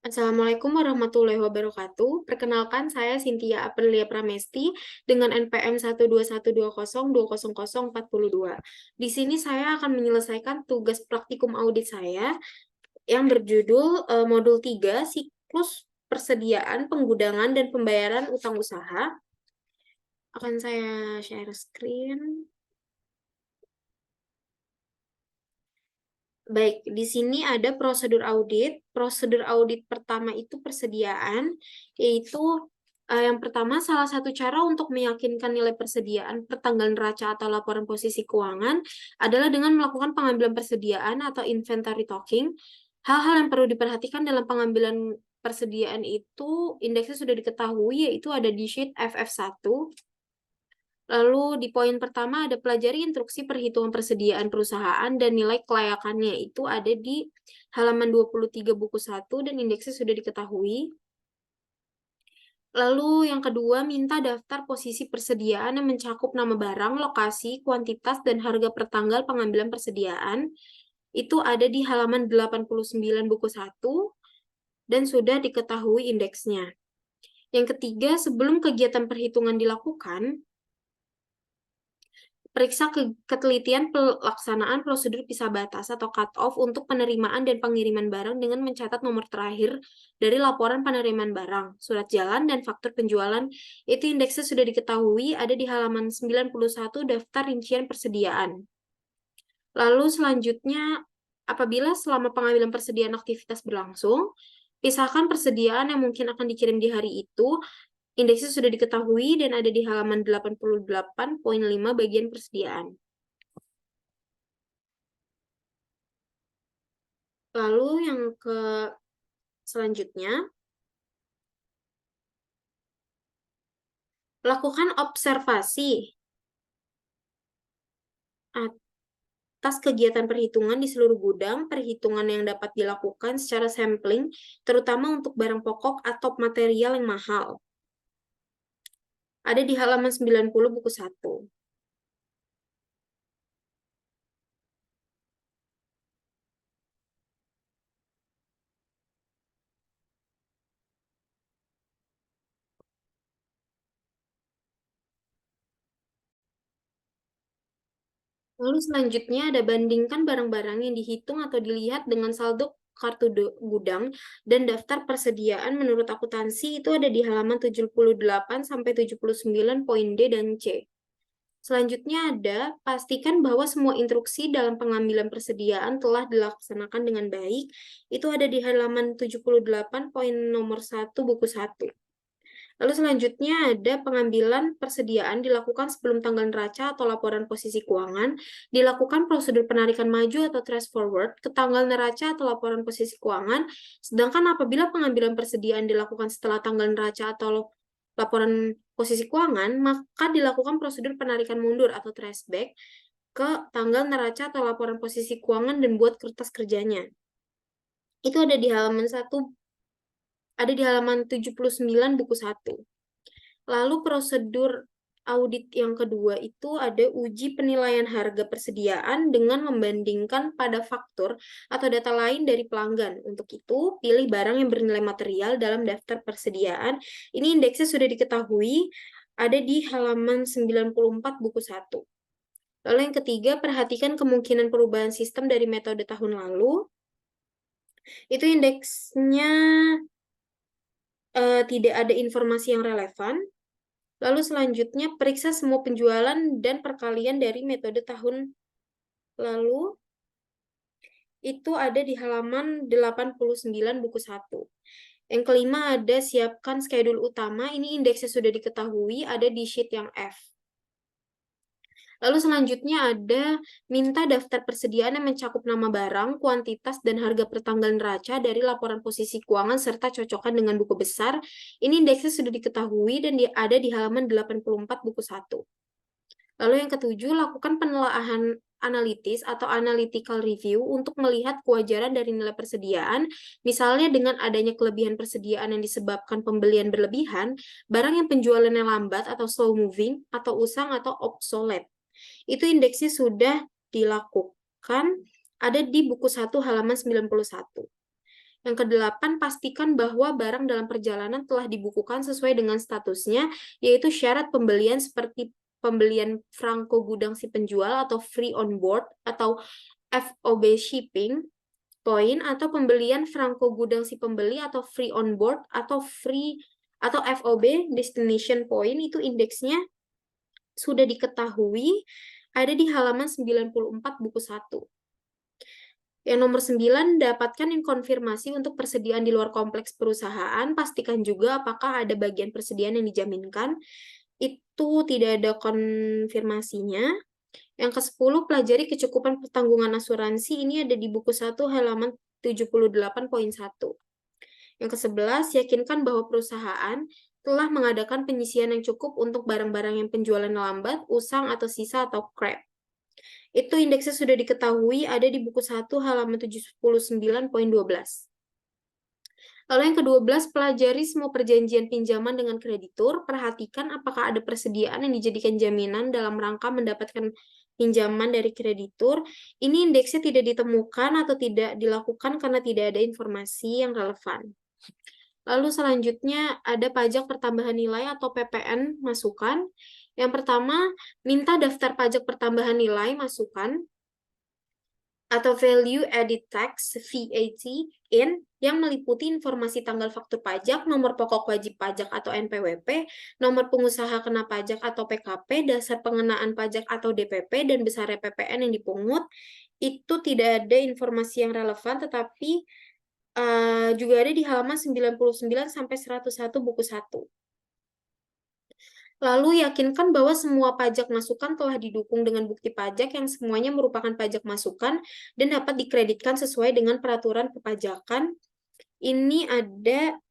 Assalamualaikum warahmatullahi wabarakatuh. Perkenalkan, saya Cynthia Aprilia Pramesti dengan NPM 12120200042. Di sini saya akan menyelesaikan tugas praktikum audit saya yang berjudul Modul 3, Siklus Persediaan, Penggudangan, dan Pembayaran Utang Usaha. Akan saya share screen. Baik, di sini ada prosedur audit. Prosedur audit pertama itu persediaan, yaitu yang pertama, salah satu cara untuk meyakinkan nilai persediaan pertanggal neraca atau laporan posisi keuangan adalah dengan melakukan pengambilan persediaan atau inventory talking. Hal-hal yang perlu diperhatikan dalam pengambilan persediaan itu, indeksnya sudah diketahui, yaitu ada di sheet FF1. Lalu di poin pertama ada pelajari instruksi perhitungan persediaan perusahaan dan nilai kelayakannya. Itu ada di halaman 23 buku 1 dan indeksnya sudah diketahui. Lalu yang kedua, minta daftar posisi persediaan yang mencakup nama barang, lokasi, kuantitas, dan harga per tanggal pengambilan persediaan. Itu ada di halaman 89 buku 1 dan sudah diketahui indeksnya. Yang ketiga, sebelum kegiatan perhitungan dilakukan, periksa ketelitian pelaksanaan prosedur pisah batas atau cut-off untuk penerimaan dan pengiriman barang dengan mencatat nomor terakhir dari laporan penerimaan barang, surat jalan, dan faktur penjualan. Itu indeksnya sudah diketahui, ada di halaman 91 daftar rincian persediaan. Lalu selanjutnya, apabila selama pengambilan persediaan aktivitas berlangsung, pisahkan persediaan yang mungkin akan dikirim di hari itu. Indeksnya sudah diketahui dan ada di halaman 88.5 bagian persediaan. Lalu yang selanjutnya, lakukan observasi atas kegiatan perhitungan di seluruh gudang, perhitungan yang dapat dilakukan secara sampling, terutama untuk barang pokok atau material yang mahal. Ada di halaman 90 buku 1. Lalu selanjutnya ada bandingkan barang-barang yang dihitung atau dilihat dengan saldo kartu gudang dan daftar persediaan menurut akuntansi. Itu ada di halaman 78 sampai 79 poin D dan C. Selanjutnya ada, pastikan bahwa semua instruksi dalam pengambilan persediaan telah dilaksanakan dengan baik. Itu ada di halaman 78 poin nomor 1 buku 1. Lalu selanjutnya ada pengambilan persediaan dilakukan sebelum tanggal neraca atau laporan posisi keuangan, dilakukan prosedur penarikan maju atau trace forward ke tanggal neraca atau laporan posisi keuangan, sedangkan apabila pengambilan persediaan dilakukan setelah tanggal neraca atau laporan posisi keuangan, maka dilakukan prosedur penarikan mundur atau trace back ke tanggal neraca atau laporan posisi keuangan dan buat kertas kerjanya. Itu ada di halaman 79 buku 1. Lalu prosedur audit yang kedua itu ada uji penilaian harga persediaan dengan membandingkan pada faktur atau data lain dari pelanggan. Untuk itu, pilih barang yang bernilai material dalam daftar persediaan. Ini indeksnya sudah diketahui, ada di halaman 94 buku 1. Lalu yang ketiga, perhatikan kemungkinan perubahan sistem dari metode tahun lalu. Itu indeksnya tidak ada informasi yang relevan. Lalu selanjutnya, periksa semua penjualan dan perkalian dari metode tahun lalu. Itu ada di halaman 89 buku 1. Yang kelima ada siapkan schedule utama. Ini indeksnya sudah diketahui, ada di sheet yang F. Lalu selanjutnya ada minta daftar persediaan yang mencakup nama barang, kuantitas, dan harga per tanggal neraca dari laporan posisi keuangan serta cocokkan dengan buku besar. Ini indeksnya sudah diketahui dan ada di halaman 84 buku 1. Lalu yang ketujuh, lakukan penelaahan analitis atau analytical review untuk melihat kewajaran dari nilai persediaan, misalnya dengan adanya kelebihan persediaan yang disebabkan pembelian berlebihan, barang yang penjualannya lambat atau slow moving, atau usang atau obsolete. Itu indeksnya sudah dilakukan, ada di buku 1 halaman 91. Yang ke-8, pastikan bahwa barang dalam perjalanan telah dibukukan sesuai dengan statusnya, yaitu syarat pembelian seperti pembelian franko gudang si penjual atau free on board atau FOB shipping point, atau pembelian franko gudang si pembeli atau free on board atau FOB destination point. Itu indeksnya sudah diketahui ada di halaman 94 buku 1. Yang nomor 9, dapatkan konfirmasi untuk persediaan di luar kompleks perusahaan. Pastikan juga apakah ada bagian persediaan yang dijaminkan. Itu tidak ada konfirmasinya. Yang ke-10, pelajari kecukupan pertanggungan asuransi. Ini ada di buku 1 halaman 78.1. Yang ke-11, yakinkan bahwa perusahaan telah mengadakan penyisian yang cukup untuk barang-barang yang penjualan lambat, usang, atau sisa atau scrap. Itu indeksnya sudah diketahui ada di buku 1 halaman 79.12. Lalu yang ke-12, pelajari semua perjanjian pinjaman dengan kreditur. Perhatikan apakah ada persediaan yang dijadikan jaminan dalam rangka mendapatkan pinjaman dari kreditur. Ini indeksnya tidak ditemukan atau tidak dilakukan karena tidak ada informasi yang relevan. Lalu selanjutnya ada pajak pertambahan nilai atau PPN masukan. Yang pertama, minta daftar pajak pertambahan nilai masukan atau Value Added Tax (VAT) yang meliputi informasi tanggal faktur pajak, nomor pokok wajib pajak atau NPWP, nomor pengusaha kena pajak atau PKP, dasar pengenaan pajak atau DPP, dan besar PPN yang dipungut. Itu tidak ada informasi yang relevan, tetapi juga ada di halaman 99 sampai 101 buku 1. Lalu yakinkan bahwa semua pajak masukan telah didukung dengan bukti pajak yang semuanya merupakan pajak masukan dan dapat dikreditkan sesuai dengan peraturan perpajakan. Ini ada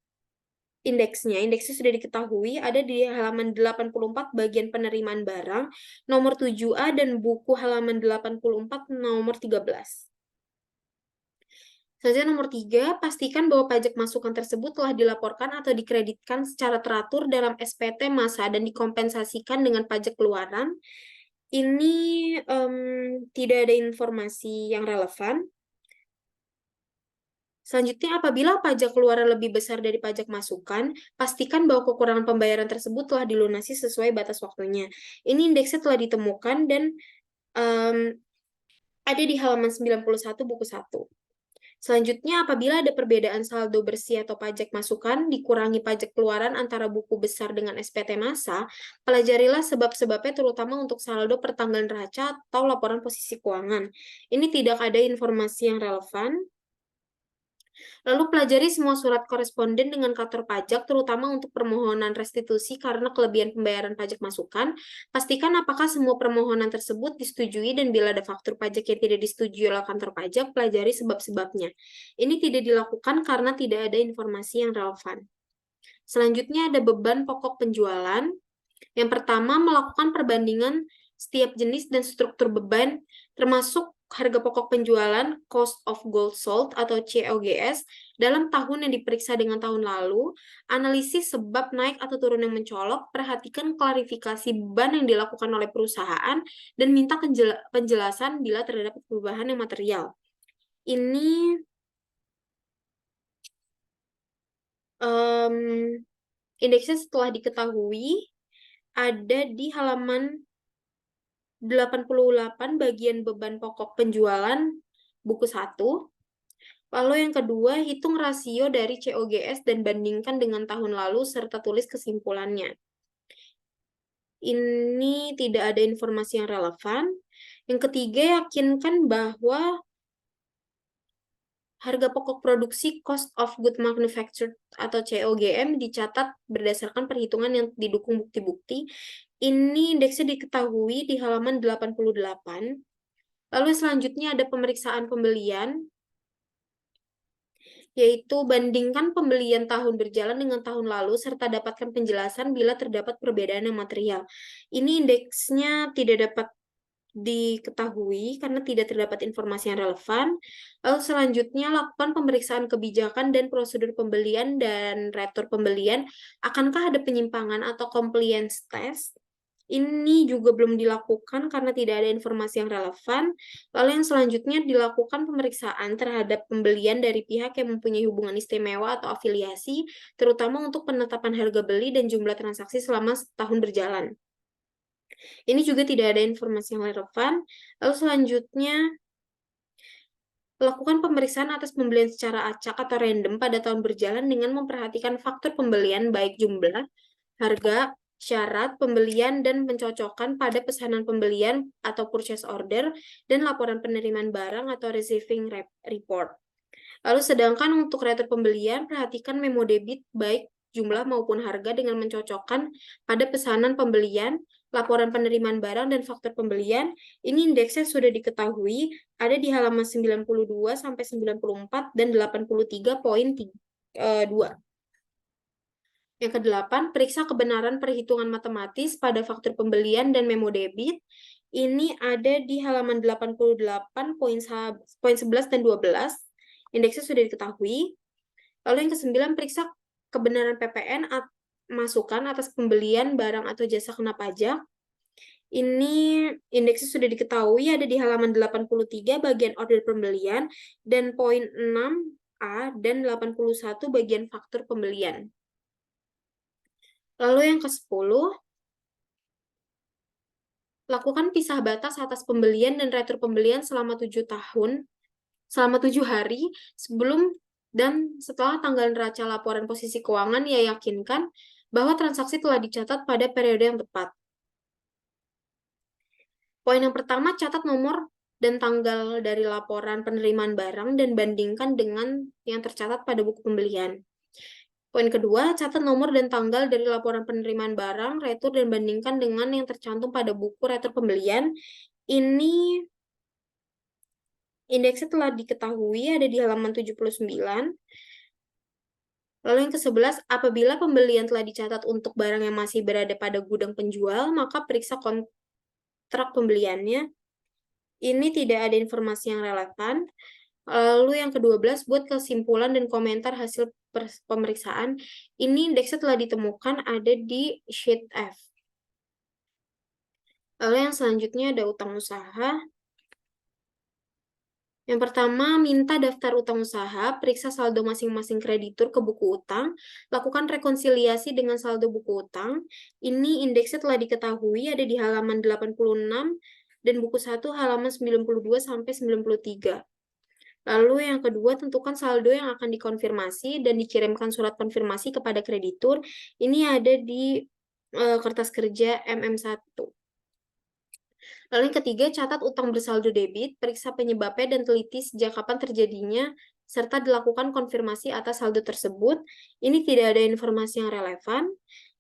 indeksnya. Indeksnya sudah diketahui ada di halaman 84 bagian penerimaan barang nomor 7A dan buku halaman 84 nomor 13. Selanjutnya nomor 3, pastikan bahwa pajak masukan tersebut telah dilaporkan atau dikreditkan secara teratur dalam SPT masa dan dikompensasikan dengan pajak keluaran. Ini tidak ada informasi yang relevan. Selanjutnya, apabila pajak keluaran lebih besar dari pajak masukan, pastikan bahwa kekurangan pembayaran tersebut telah dilunasi sesuai batas waktunya. Ini indeksnya telah ditemukan dan ada di halaman 91 buku 1. Selanjutnya, apabila ada perbedaan saldo bersih atau pajak masukan dikurangi pajak keluaran antara buku besar dengan SPT massa, pelajarilah sebab-sebabnya terutama untuk saldo pertanggal neraca atau laporan posisi keuangan. Ini tidak ada informasi yang relevan. Lalu pelajari semua surat koresponden dengan kantor pajak, terutama untuk permohonan restitusi karena kelebihan pembayaran pajak masukan. Pastikan apakah semua permohonan tersebut disetujui dan bila ada faktur pajak yang tidak disetujui oleh kantor pajak, pelajari sebab-sebabnya. Ini tidak dilakukan karena tidak ada informasi yang relevan. Selanjutnya ada beban pokok penjualan. Yang pertama, melakukan perbandingan setiap jenis dan struktur beban, termasuk harga pokok penjualan, cost of goods sold atau COGS, dalam tahun yang diperiksa dengan tahun lalu, analisis sebab naik atau turun yang mencolok, perhatikan klarifikasi beban yang dilakukan oleh perusahaan, dan minta penjelasan bila terdapat perubahan yang material. Ini indeksnya setelah diketahui ada di halaman 88 bagian beban pokok penjualan buku 1. Lalu yang kedua, hitung rasio dari COGS dan bandingkan dengan tahun lalu serta tulis kesimpulannya. Ini tidak ada informasi yang relevan. Yang ketiga, yakinkan bahwa harga pokok produksi cost of good manufactured atau COGM dicatat berdasarkan perhitungan yang didukung bukti-bukti. Ini indeksnya diketahui di halaman 88. Lalu selanjutnya ada pemeriksaan pembelian, yaitu bandingkan pembelian tahun berjalan dengan tahun lalu serta dapatkan penjelasan bila terdapat perbedaan yang material. Ini indeksnya tidak dapat diketahui karena tidak terdapat informasi yang relevan. Lalu selanjutnya lakukan pemeriksaan kebijakan dan prosedur pembelian dan retur pembelian. Akankah ada penyimpangan atau compliance test? Ini juga belum dilakukan karena tidak ada informasi yang relevan. Lalu yang selanjutnya dilakukan pemeriksaan terhadap pembelian dari pihak yang mempunyai hubungan istimewa atau afiliasi, terutama untuk penetapan harga beli dan jumlah transaksi selama setahun berjalan. Ini juga tidak ada informasi yang relevan. Lalu selanjutnya, lakukan pemeriksaan atas pembelian secara acak atau random pada tahun berjalan dengan memperhatikan faktor pembelian baik jumlah, harga, syarat pembelian, dan pencocokkan pada pesanan pembelian atau purchase order, dan laporan penerimaan barang atau receiving report. Lalu sedangkan untuk retur pembelian, perhatikan memo debit baik jumlah maupun harga dengan mencocokkan pada pesanan pembelian, laporan penerimaan barang, dan faktor pembelian. Ini indeksnya sudah diketahui, ada di halaman 92 sampai 94 dan 83.2. Yang kedelapan, periksa kebenaran perhitungan matematis pada faktur pembelian dan memo debit. Ini ada di halaman 88 poin 11 dan 12. Indeksnya sudah diketahui. Lalu yang kesembilan, periksa kebenaran PPN masukan atas pembelian barang atau jasa kena pajak. Ini indeksnya sudah diketahui, ada di halaman 83 bagian order pembelian dan poin 6A dan 81 bagian faktur pembelian. Lalu yang ke-10, lakukan pisah batas atas pembelian dan retur pembelian selama 7 hari sebelum dan setelah tanggal neraca laporan posisi keuangan yang yakinkan bahwa transaksi telah dicatat pada periode yang tepat. Poin yang pertama, catat nomor dan tanggal dari laporan penerimaan barang dan bandingkan dengan yang tercatat pada buku pembelian. Poin kedua, catat nomor dan tanggal dari laporan penerimaan barang, retur, dan bandingkan dengan yang tercantum pada buku retur pembelian. Ini indeksnya telah diketahui, ada di halaman 79. Lalu yang ke-11, apabila pembelian telah dicatat untuk barang yang masih berada pada gudang penjual, maka periksa kontrak pembeliannya. Ini tidak ada informasi yang relevan. Lalu yang ke-12, buat kesimpulan dan komentar hasil pemeriksaan. Ini indeksnya telah ditemukan ada di sheet F. Lalu yang selanjutnya ada utang usaha. Yang pertama, minta daftar utang usaha, periksa saldo masing-masing kreditur ke buku utang, lakukan rekonsiliasi dengan saldo buku utang. Ini indeksnya telah diketahui, ada di halaman 86 dan buku 1 halaman 92 sampai 93. Lalu yang kedua, tentukan saldo yang akan dikonfirmasi dan dikirimkan surat konfirmasi kepada kreditur. Ini ada di kertas kerja MM1. Lalu yang ketiga, catat utang bersaldo debit, periksa penyebabnya dan teliti sejak kapan terjadinya, serta dilakukan konfirmasi atas saldo tersebut. Ini tidak ada informasi yang relevan.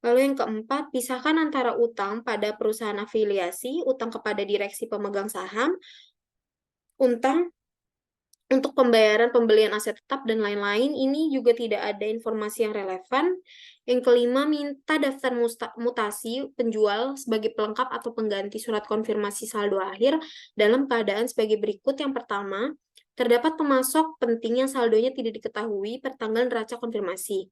Lalu yang keempat, pisahkan antara utang pada perusahaan afiliasi, utang kepada direksi pemegang saham, utang untuk pembayaran pembelian aset tetap dan lain-lain. Ini juga tidak ada informasi yang relevan. Yang kelima, minta daftar mutasi penjual sebagai pelengkap atau pengganti surat konfirmasi saldo akhir dalam keadaan sebagai berikut. Yang pertama, terdapat pemasok penting yang saldonya tidak diketahui per tanggal neraca konfirmasi.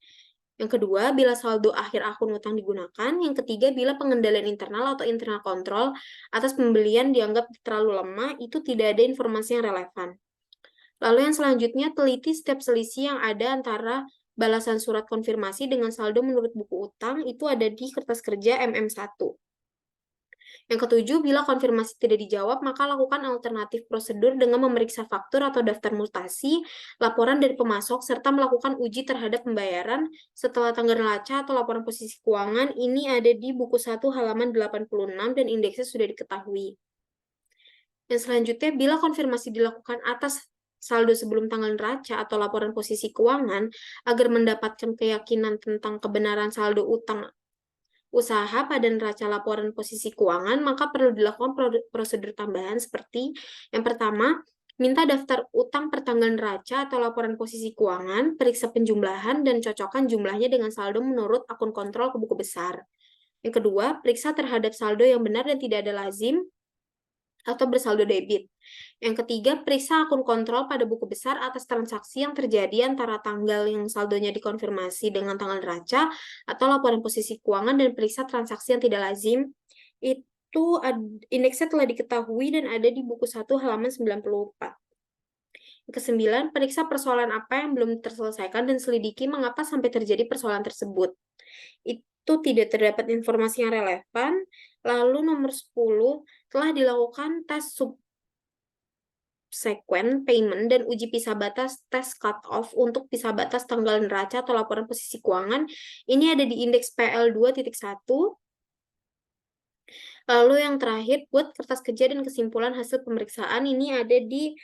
Yang kedua, bila saldo akhir akun utang digunakan. Yang ketiga, bila pengendalian internal atau internal control atas pembelian dianggap terlalu lemah, itu tidak ada informasi yang relevan. Lalu yang selanjutnya, teliti setiap selisih yang ada antara balasan surat konfirmasi dengan saldo menurut buku utang, itu ada di kertas kerja MM1. Yang ketujuh, bila konfirmasi tidak dijawab, maka lakukan alternatif prosedur dengan memeriksa faktur atau daftar mutasi, laporan dari pemasok, serta melakukan uji terhadap pembayaran setelah tanggal neraca atau laporan posisi keuangan. Ini ada di buku 1 halaman 86 dan indeksnya sudah diketahui. Yang selanjutnya, bila konfirmasi dilakukan atas saldo sebelum tanggal neraca atau laporan posisi keuangan agar mendapatkan keyakinan tentang kebenaran saldo utang usaha pada neraca laporan posisi keuangan, maka perlu dilakukan prosedur tambahan seperti yang pertama, minta daftar utang per tanggal neraca atau laporan posisi keuangan, periksa penjumlahan dan cocokkan jumlahnya dengan saldo menurut akun kontrol ke buku besar. Yang kedua, periksa terhadap saldo yang benar dan tidak ada lazim atau bersaldo debit. Yang ketiga, periksa akun kontrol pada buku besar atas transaksi yang terjadi antara tanggal yang saldonya dikonfirmasi dengan tanggal neraca atau laporan posisi keuangan dan periksa transaksi yang tidak lazim. itu indeksnya telah diketahui dan ada di buku 1 halaman 94. Kesembilan, periksa persoalan apa yang belum terselesaikan dan selidiki mengapa sampai terjadi persoalan tersebut. Itu tidak terdapat informasi yang relevan. Lalu nomor 10, telah dilakukan tes subsequent payment dan uji pisah batas tes cut-off untuk pisah batas tanggal neraca atau laporan posisi keuangan. Ini ada di indeks PL2.1. Lalu yang terakhir, buat kertas kerja dan kesimpulan hasil pemeriksaan. Ini ada di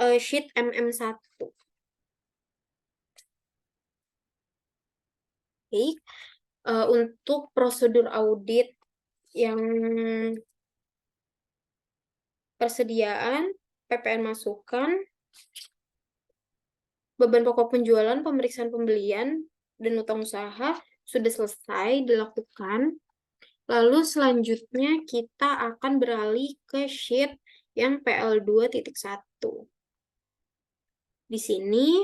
sheet MM1. Baik, untuk prosedur audit yang persediaan, PPN masukan, beban pokok penjualan, pemeriksaan pembelian, dan utang usaha sudah selesai dilakukan. Lalu selanjutnya kita akan beralih ke sheet yang PL2.1. Di sini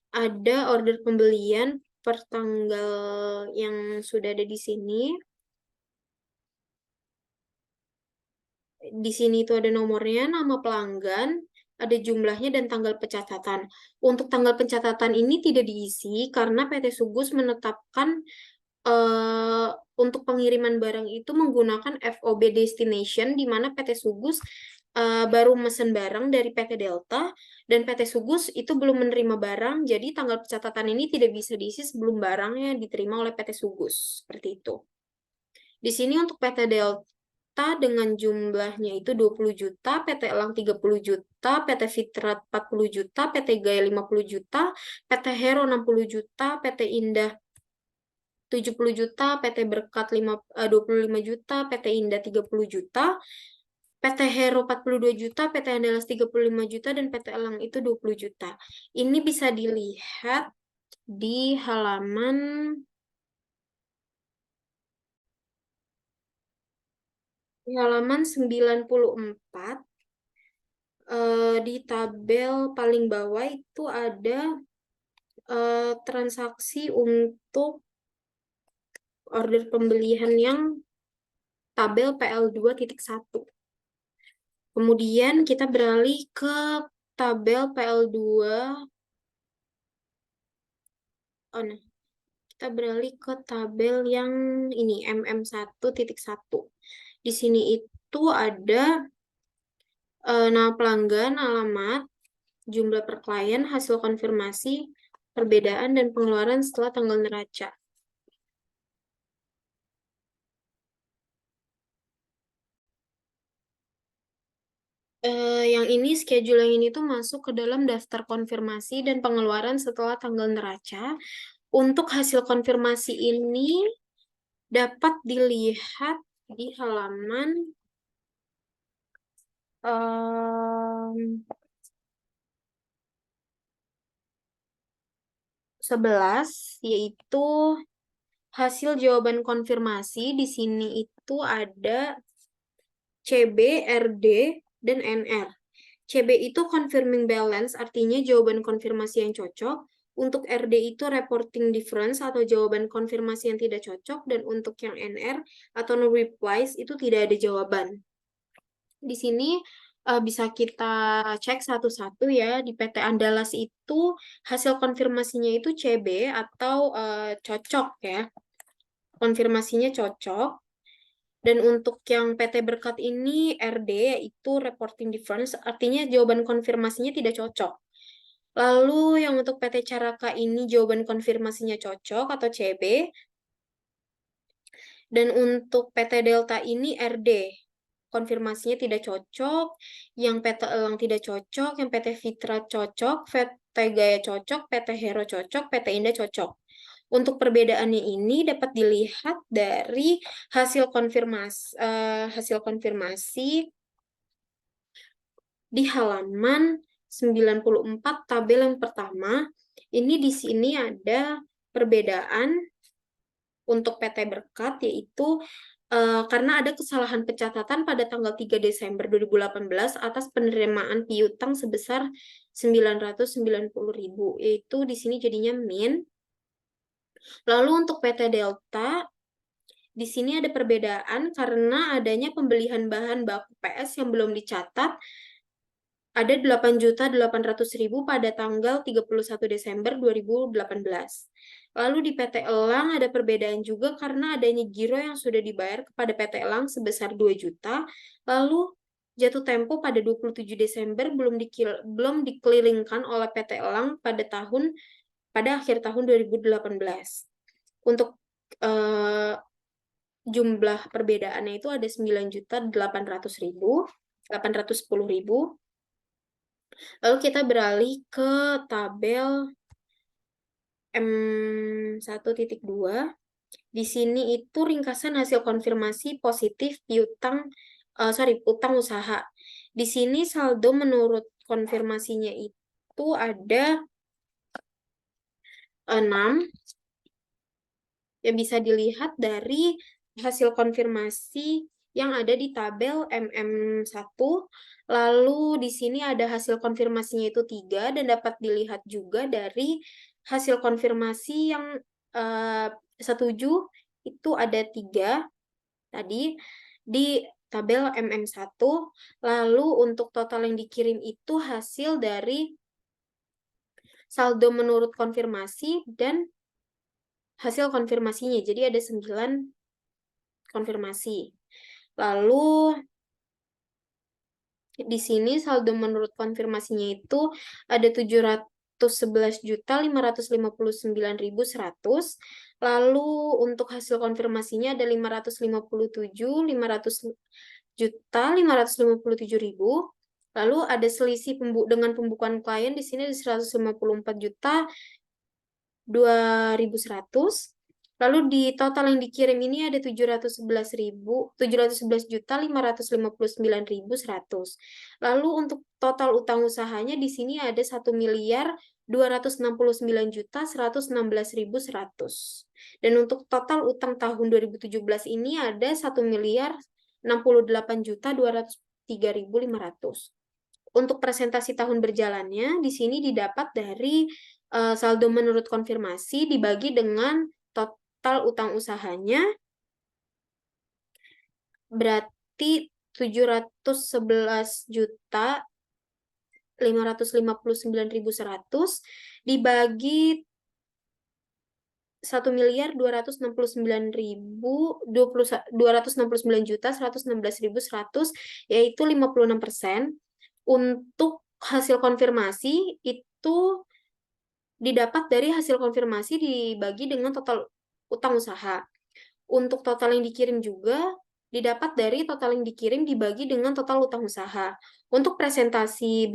ada order pembelian per tanggal yang sudah ada di sini. Di sini itu ada nomornya, nama pelanggan, ada jumlahnya, dan tanggal pencatatan. Untuk tanggal pencatatan ini tidak diisi karena PT Sugus menetapkan untuk pengiriman barang itu menggunakan FOB destination, di mana PT Sugus baru mesen barang dari PT Delta, dan PT Sugus itu belum menerima barang, jadi tanggal pencatatan ini tidak bisa diisi sebelum barangnya diterima oleh PT Sugus. Seperti itu. Di sini untuk PT Delta dengan jumlahnya itu 20 juta, PT Elang 30 juta, PT Fitrat 40 juta, PT Gaya 50 juta, PT Hero 60 juta, PT Indah 70 juta, PT Berkat 25 juta, PT Indah 30 juta, PT Hero 42 juta, PT Andalas 35 juta, dan PT Elang itu 20 juta. Ini bisa dilihat di halaman 94. Di tabel paling bawah itu ada transaksi untuk order pembelian yang tabel PL2.1. Kemudian kita beralih ke tabel PL2. Oh, nah. Kita beralih ke tabel yang ini, MM1.1. Di sini itu ada nama pelanggan, alamat, jumlah per klien, hasil konfirmasi, perbedaan, dan pengeluaran setelah tanggal neraca. Yang ini, schedule yang ini tuh masuk ke dalam daftar konfirmasi dan pengeluaran setelah tanggal neraca. Untuk hasil konfirmasi ini dapat dilihat di halaman 11, yaitu hasil jawaban konfirmasi. Di sini itu ada CB, RD, dan NR. CB itu confirming balance, artinya jawaban konfirmasi yang cocok. Untuk RD itu reporting difference atau jawaban konfirmasi yang tidak cocok. Dan untuk yang NR atau no replies itu tidak ada jawaban. Di sini bisa kita cek satu-satu ya. Di PT Andalas itu hasil konfirmasinya itu CB atau cocok ya. Konfirmasinya cocok. Dan untuk yang PT Berkat ini RD, yaitu reporting difference, artinya jawaban konfirmasinya tidak cocok. Lalu yang untuk PT Caraka ini jawaban konfirmasinya cocok atau CB. Dan untuk PT Delta ini RD, konfirmasinya tidak cocok. Yang PT Elang tidak cocok, yang PT Fitra cocok, PT Gaya cocok, PT Hero cocok, PT Indah cocok. Untuk perbedaannya ini dapat dilihat dari hasil konfirmasi di halaman 94 tabel yang pertama. Ini di sini ada perbedaan untuk PT Berkat, yaitu karena ada kesalahan pencatatan pada tanggal 3 Desember 2018 atas penerimaan piutang sebesar 990.000, yaitu di sini jadinya min. Lalu untuk PT Delta di sini ada perbedaan karena adanya pembelian bahan baku PS yang belum dicatat, ada 8.800.000 pada tanggal 31 Desember 2018. Lalu di PT Elang ada perbedaan juga karena adanya giro yang sudah dibayar kepada PT Elang sebesar 2 juta, lalu jatuh tempo pada 27 Desember belum dikelilingkan oleh PT Elang pada akhir tahun 2018. Untuk jumlah perbedaannya itu ada 9.810.000. Lalu kita beralih ke tabel M1.2. Di sini itu ringkasan hasil konfirmasi positif utang usaha. Di sini saldo menurut konfirmasinya itu ada 6. Yang bisa dilihat dari hasil konfirmasi yang ada di tabel MM1. Lalu di sini ada hasil konfirmasinya itu 3 dan dapat dilihat juga dari hasil konfirmasi yang setuju itu ada 3 tadi di tabel MM1. Lalu untuk total yang dikirim itu hasil dari saldo menurut konfirmasi dan hasil konfirmasinya. Jadi ada 9 konfirmasi. Lalu di sini saldo menurut konfirmasinya itu ada 711.559.100. Lalu untuk hasil konfirmasinya ada 557.557.000. Lalu ada selisih dengan pembukuan klien di sini ada 154.200.100. Lalu di total yang dikirim ini ada 711.559.100. Lalu untuk total utang usahanya di sini ada 1.269.116.100. Dan untuk total utang tahun 2017 ini ada 1.068.203.500. Untuk presentasi tahun berjalannya di sini didapat dari saldo menurut konfirmasi dibagi dengan total utang usahanya, berarti 711.559.100 dibagi 1.269.116.100, yaitu 56%. Untuk hasil konfirmasi itu didapat dari hasil konfirmasi dibagi dengan total utang usaha. Untuk total yang dikirim juga didapat dari total yang dikirim dibagi dengan total utang usaha. Untuk presentasi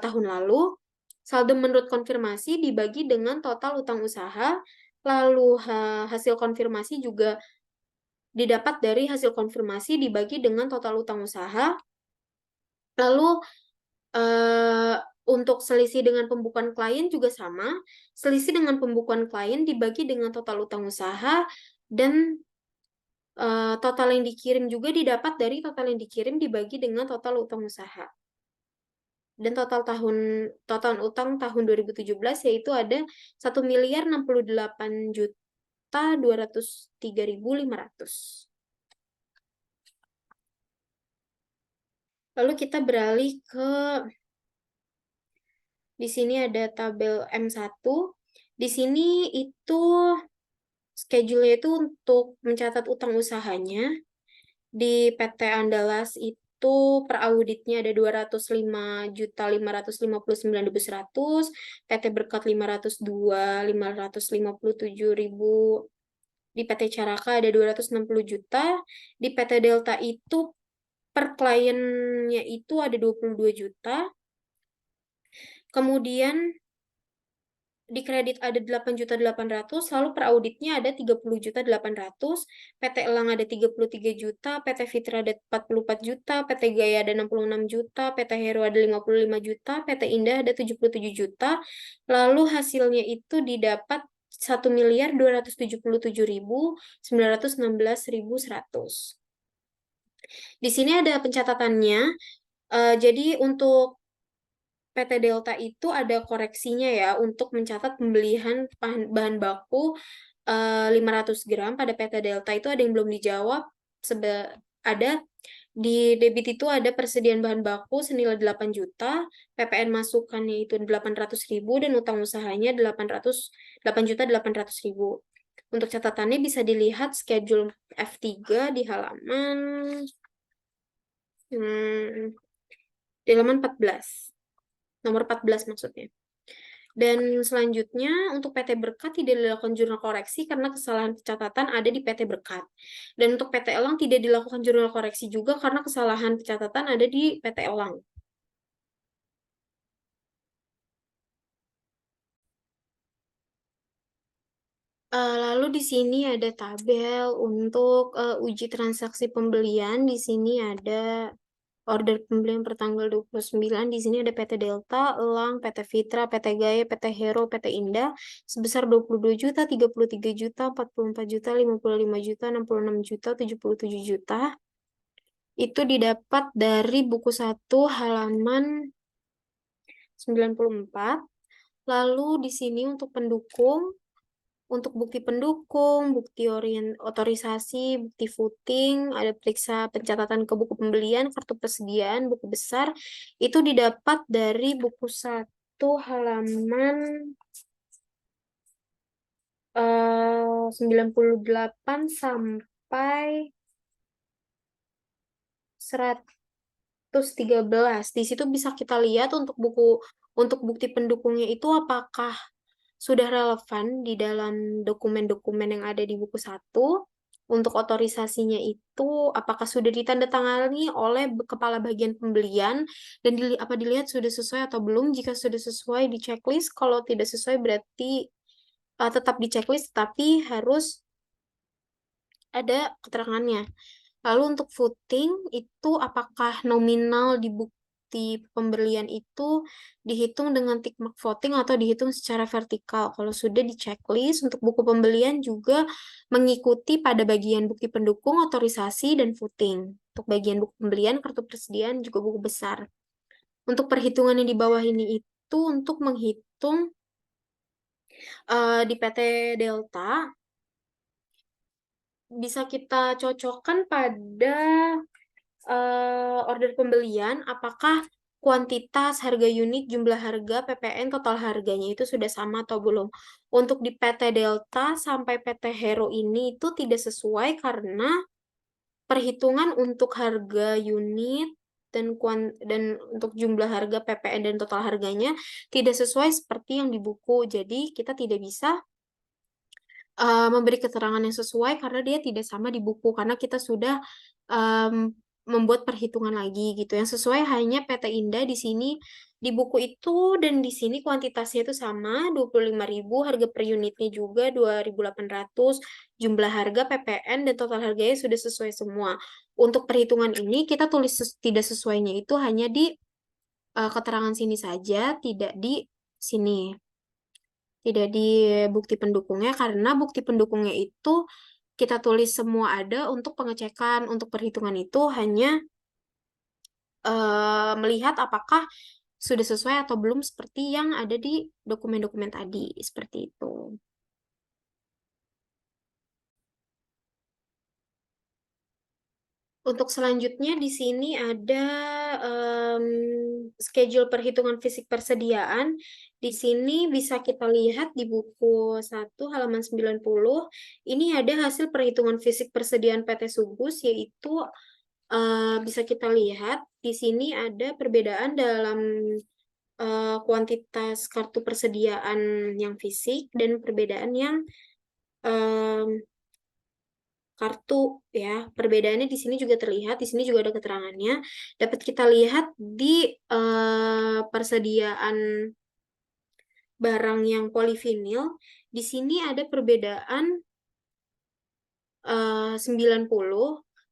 tahun lalu, saldo menurut konfirmasi dibagi dengan total utang usaha, lalu hasil konfirmasi juga didapat dari hasil konfirmasi dibagi dengan total utang usaha. Lalu untuk selisih dengan pembukuan klien juga sama. Selisih dengan pembukuan klien dibagi dengan total utang usaha dan total yang dikirim juga didapat dari total yang dikirim dibagi dengan total utang usaha. Dan total utang tahun 2017 yaitu ada 1.068.203.500. Lalu kita beralih ke di sini ada tabel M1. Di sini itu schedule-nya itu untuk mencatat utang usahanya. Di PT Andalas itu per auditnya ada 205.559.100, PT Berkat 502.557.000. Di PT Caraka ada 260 juta. Di PT Delta itu per kliennya itu ada 22 juta. Kemudian di kredit ada 8.800.000, lalu per auditnya ada 30.800.000, PT Elang ada 33 juta, PT Fitra ada 44 juta, PT Gaya ada 66 juta, PT Hero ada 55 juta, PT Indah ada 77 juta, lalu hasilnya itu didapat 1.277.916.100. Di sini ada pencatatannya, jadi untuk PT Delta itu ada koreksinya ya untuk mencatat pembelian bahan baku 500 gram. Pada PT Delta itu ada yang belum dijawab. Ada di debit itu ada persediaan bahan baku senilai 8 juta, PPN masukannya itu 800.000 dan utang usahanya 8.800.000. Untuk catatannya bisa dilihat schedule F3 di halaman di halaman 14. Nomor 14 maksudnya. Dan selanjutnya untuk PT Berkat tidak dilakukan jurnal koreksi karena kesalahan pencatatan ada di PT Berkat. Dan untuk PT Elang tidak dilakukan jurnal koreksi juga karena kesalahan pencatatan ada di PT Elang. Lalu di sini ada tabel untuk uji transaksi pembelian. Di sini ada order pembelian per tanggal 29. Di sini ada PT Delta, Elang, PT Fitra, PT Gaya, PT Hero, PT Indah sebesar 22 juta, 33 juta, 44 juta, 55 juta, 66 juta, 77 juta. Itu didapat dari buku 1 halaman 94. Lalu di sini untuk pendukung, untuk bukti pendukung, bukti otorisasi, bukti footing, ada periksa pencatatan ke buku pembelian, kartu persediaan, buku besar, itu didapat dari buku 1 halaman 98 sampai 113. Di situ bisa kita lihat untuk bukti pendukungnya itu apakah sudah relevan di dalam dokumen-dokumen yang ada di buku 1. Untuk otorisasinya itu apakah sudah ditandatangani oleh kepala bagian pembelian dan dilihat sudah sesuai atau belum. Jika sudah sesuai di checklist, kalau tidak sesuai berarti tetap di checklist tapi harus ada keterangannya. Lalu untuk footing itu apakah nominal di bukti pembelian itu dihitung dengan tick mark voting atau dihitung secara vertikal. Kalau sudah di checklist untuk buku pembelian juga mengikuti pada bagian bukti pendukung, otorisasi, dan footing. Untuk bagian buku pembelian, kartu persediaan, juga buku besar. Untuk perhitungan yang di bawah ini itu untuk menghitung di PT Delta bisa kita cocokkan pada order pembelian, apakah kuantitas, harga unit, jumlah harga, PPN, total harganya itu sudah sama atau belum. Untuk di PT Delta sampai PT Hero ini itu tidak sesuai karena perhitungan untuk harga unit dan untuk jumlah harga PPN dan total harganya tidak sesuai seperti yang di buku. Jadi kita tidak bisa memberi keterangan yang sesuai karena dia tidak sama di buku karena kita sudah membuat perhitungan lagi gitu. Yang sesuai hanya PT Indah di sini di buku itu dan di sini kuantitasnya itu sama 25.000, harga per unitnya juga 2.800, jumlah harga PPN dan total harganya sudah sesuai semua. Untuk perhitungan ini kita tulis tidak sesuainya itu hanya di keterangan sini saja, tidak di sini. Tidak di bukti pendukungnya karena bukti pendukungnya itu kita tulis semua ada untuk pengecekan. Untuk perhitungan itu hanya melihat apakah sudah sesuai atau belum seperti yang ada di dokumen-dokumen tadi, seperti itu. Untuk selanjutnya di sini ada schedule perhitungan fisik persediaan. Di sini bisa kita lihat di buku 1 halaman 90. Ini ada hasil perhitungan fisik persediaan PT Subus yaitu bisa kita lihat di sini ada perbedaan dalam kuantitas kartu persediaan yang fisik dan perbedaan yang kartu ya. Perbedaannya di sini juga terlihat, di sini juga ada keterangannya. Dapat kita lihat di persediaan barang yang polivinil, di sini ada perbedaan 90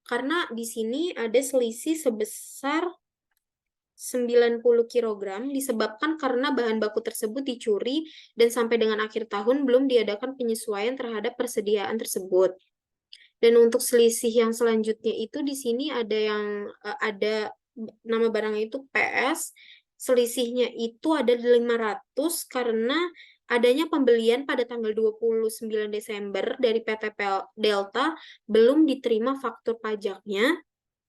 karena di sini ada selisih sebesar 90 kg disebabkan karena bahan baku tersebut dicuri dan sampai dengan akhir tahun belum diadakan penyesuaian terhadap persediaan tersebut. Dan untuk selisih yang selanjutnya itu di sini ada yang ada nama barangnya itu PS selisihnya itu ada 500 karena adanya pembelian pada tanggal 29 Desember dari PT Delta belum diterima faktur pajaknya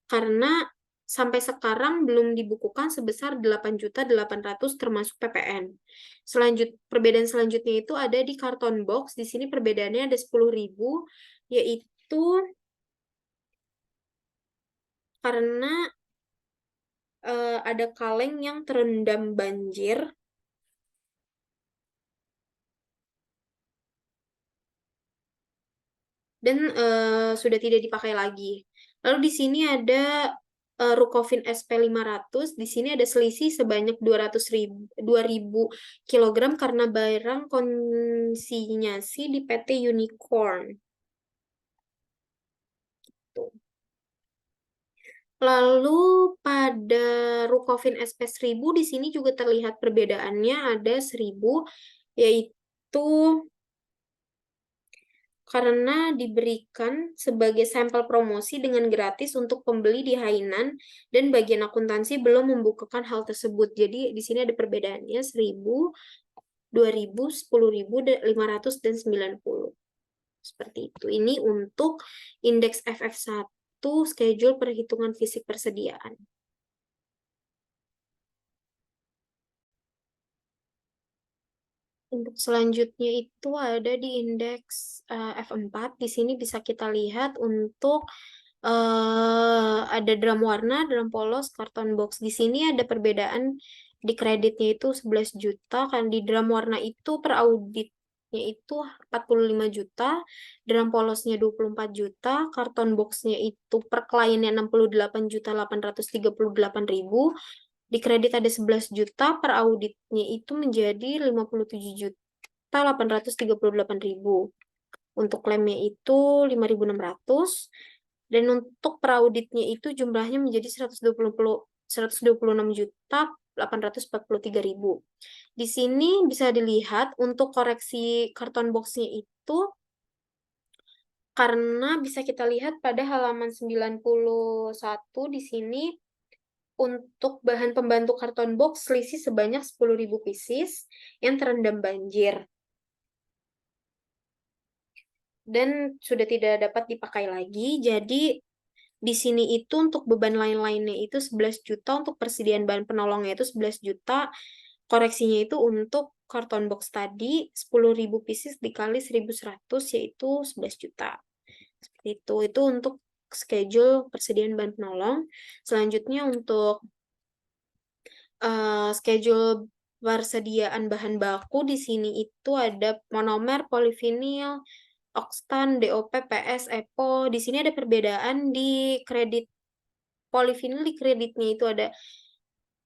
karena sampai sekarang belum dibukukan sebesar 8.800.000 termasuk PPN. Perbedaan selanjutnya itu ada di karton box. Di sini perbedaannya ada 10.000, yaitu karena ada kaleng yang terendam banjir dan sudah tidak dipakai lagi. Lalu di sini ada Rukovin SP500. Di sini ada selisih sebanyak 2.000 kilogram karena barang konsinyasi di PT Unicorn. Tuh. Lalu pada Rukovin SP1000 di sini juga terlihat perbedaannya ada 1.000, yaitu karena diberikan sebagai sampel promosi dengan gratis untuk pembeli di Hainan dan bagian akuntansi belum membukukan hal tersebut. Jadi di sini ada perbedaannya 1.000, 2.000, 10.000, 500, dan 90. Seperti itu. Ini untuk indeks FF1 schedule perhitungan fisik persediaan. Untuk selanjutnya itu ada di indeks F4. Di sini bisa kita lihat untuk ada drum warna, drum polos, karton box. Di sini ada perbedaan di kreditnya itu 11 juta. Kan di drum warna itu per auditnya itu 45 juta, drum polosnya 24 juta, karton boxnya itu per kliennya 68.838.000. Di kredit ada 11 juta, per auditnya itu menjadi 57.838.000. Untuk klaimnya itu 5.600. Dan untuk per auditnya itu jumlahnya menjadi 126.843.000. Di sini bisa dilihat untuk koreksi karton boxnya itu karena bisa kita lihat pada halaman 91 di sini untuk bahan pembantu karton box selisih sebanyak 10.000 pieces yang terendam banjir dan sudah tidak dapat dipakai lagi. Jadi di sini itu untuk beban lain-lainnya itu 11 juta, untuk persediaan bahan penolongnya itu 11 juta, koreksinya itu untuk karton box tadi 10.000 pieces dikali 1.100 yaitu 11 juta. Seperti itu. Itu untuk schedule persediaan bahan penolong. Selanjutnya untuk schedule persediaan bahan baku di sini itu ada monomer, polivinil, oxtan, DOP, PS, EPO. Di sini ada perbedaan di kredit polivinil, di kreditnya itu ada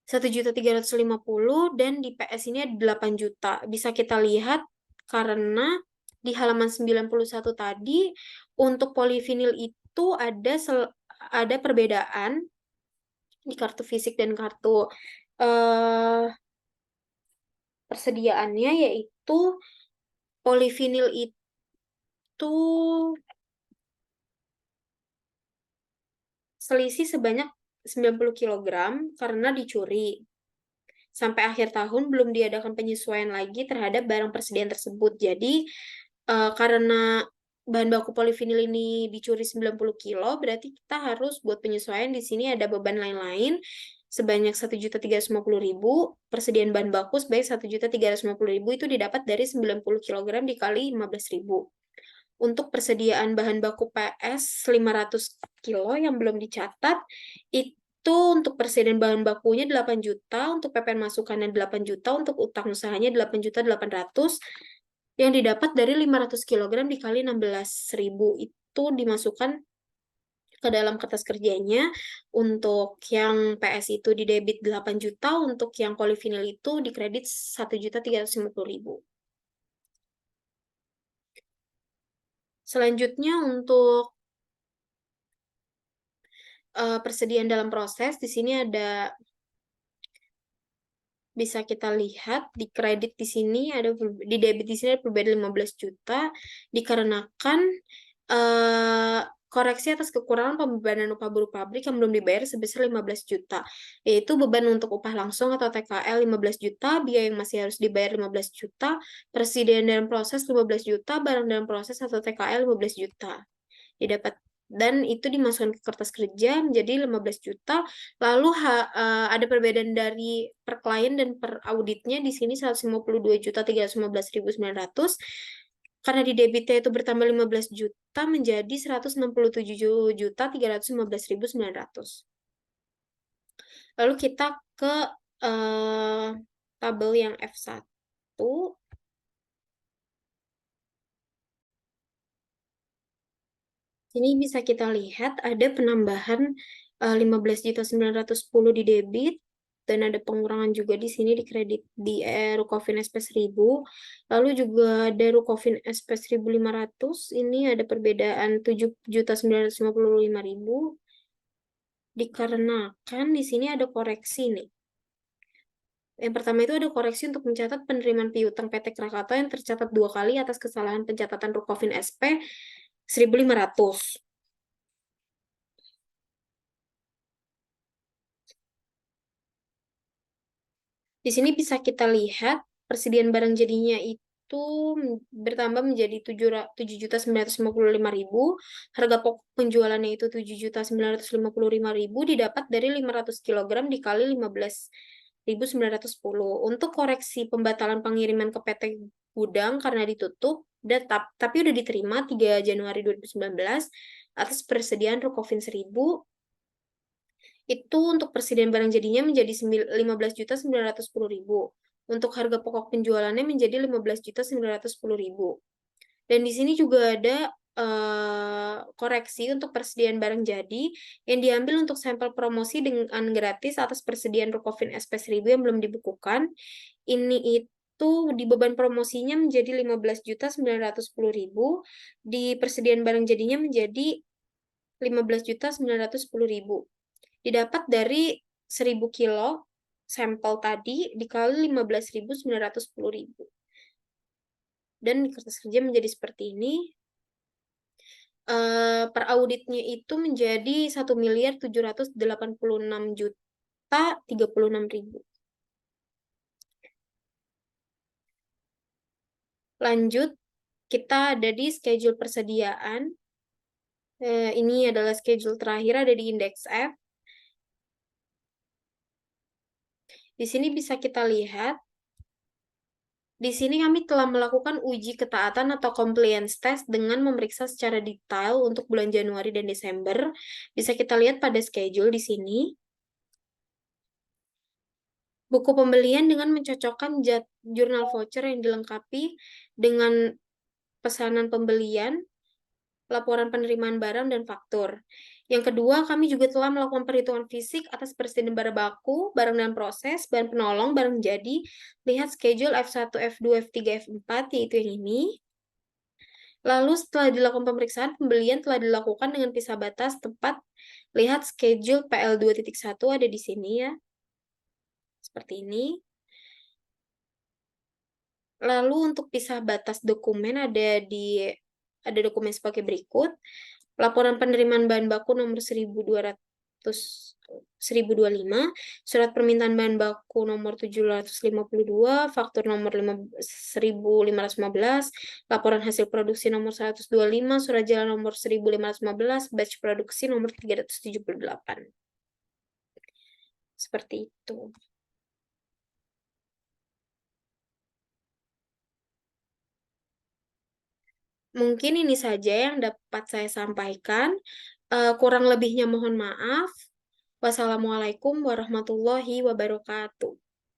1.350.000 dan di PS ini ada 8 juta. Bisa kita lihat karena di halaman 91 tadi untuk polivinil itu ada perbedaan di kartu fisik dan kartu persediaannya, yaitu polivinil itu selisih sebanyak 90 kg karena dicuri. Sampai akhir tahun belum diadakan penyesuaian lagi terhadap barang persediaan tersebut. Jadi karena bahan baku polivinil ini dicuri 90 kilo, berarti kita harus buat penyesuaian. Di sini ada beban lain-lain sebanyak 1.350.000, persediaan bahan baku sebanyak 1.350.000 itu didapat dari 90 kg dikali 15.000. Untuk persediaan bahan baku PS 500 kilo yang belum dicatat, itu untuk persediaan bahan bakunya 8 juta, untuk PPN masukannya 8 juta, untuk utang usahanya 8.800.000, yang didapat dari 500 kg dikali 16.000 itu dimasukkan ke dalam kertas kerjanya. Untuk yang PS itu di debit 8 juta, untuk yang polivinil itu dikredit 1.350.000. Selanjutnya untuk persediaan dalam proses, di sini ada bisa kita lihat di kredit di sini ada di debit di sini ada perbedaan 15 juta dikarenakan koreksi atas kekurangan pembebanan upah buruh pabrik yang belum dibayar sebesar 15 juta, yaitu beban untuk upah langsung atau TKL 15 juta, biaya yang masih harus dibayar 15 juta, persediaan dalam proses 15 juta, barang dalam proses atau TKL 15 juta. Didapat dan itu dimasukkan ke kertas kerja menjadi 15 juta. Lalu ada perbedaan dari per klien dan per auditnya di sini 152.315.900. Karena di debitnya itu bertambah 15 juta menjadi 167.315.900. Lalu kita ke tabel yang F1. Ini bisa kita lihat ada penambahan 15.910 di debit dan ada pengurangan juga di sini di kredit di Rukofin SP 1000. Lalu juga ada Rukofin SP 1500. Ini ada perbedaan 7.955.000 dikarenakan di sini ada koreksi nih. Yang pertama itu ada koreksi untuk mencatat penerimaan piutang PT Krakatau yang tercatat 2 kali atas kesalahan pencatatan Rukofin SP 1500. Di sini bisa kita lihat persediaan barang jadinya itu bertambah menjadi 7.955.000. Harga pokok penjualannya itu 7.955.000 didapat dari 500 kg dikali 15.910. Untuk koreksi pembatalan pengiriman ke PT Gudang karena ditutup, tapi udah diterima 3 Januari 2019 atas persediaan Rukofin 1000. Itu untuk persediaan barang jadinya menjadi 15.910.000. Untuk harga pokok penjualannya menjadi 15.910.000. Dan di sini juga ada koreksi untuk persediaan barang jadi yang diambil untuk sampel promosi dengan gratis atas persediaan Rukofin SP 1000 yang belum dibukukan. Ini itu di beban promosinya menjadi 15.910.000, di persediaan barang jadinya menjadi 15.910.000. Didapat dari 1.000 kilo sampel tadi dikali 15.910.000. Dan di kertas kerja menjadi seperti ini. Per auditnya itu menjadi 1.786.036.036.000. Lanjut, kita ada di schedule persediaan. Ini adalah schedule terakhir, ada di indeks F. Di sini bisa kita lihat, di sini kami telah melakukan uji ketaatan atau compliance test dengan memeriksa secara detail untuk bulan Januari dan Desember. Bisa kita lihat pada schedule di sini. Buku pembelian dengan mencocokkan jurnal voucher yang dilengkapi dengan pesanan pembelian, laporan penerimaan barang, dan faktur. Yang kedua, kami juga telah melakukan perhitungan fisik atas persediaan barang baku, barang dalam proses, bahan penolong, barang jadi. Lihat schedule F1, F2, F3, F4, yaitu yang ini. Lalu setelah dilakukan pemeriksaan, pembelian telah dilakukan dengan pisah batas tepat. Lihat schedule PL2.1 ada di sini ya. Seperti ini. Lalu untuk pisah batas dokumen ada dokumen sebagai berikut. Laporan penerimaan bahan baku nomor 1025, surat permintaan bahan baku nomor 752, faktur nomor 1515, laporan hasil produksi nomor 125, surat jalan nomor 1515, batch produksi nomor 378. Seperti itu. Mungkin ini saja yang dapat saya sampaikan. Kurang lebihnya mohon maaf. Wassalamualaikum warahmatullahi wabarakatuh.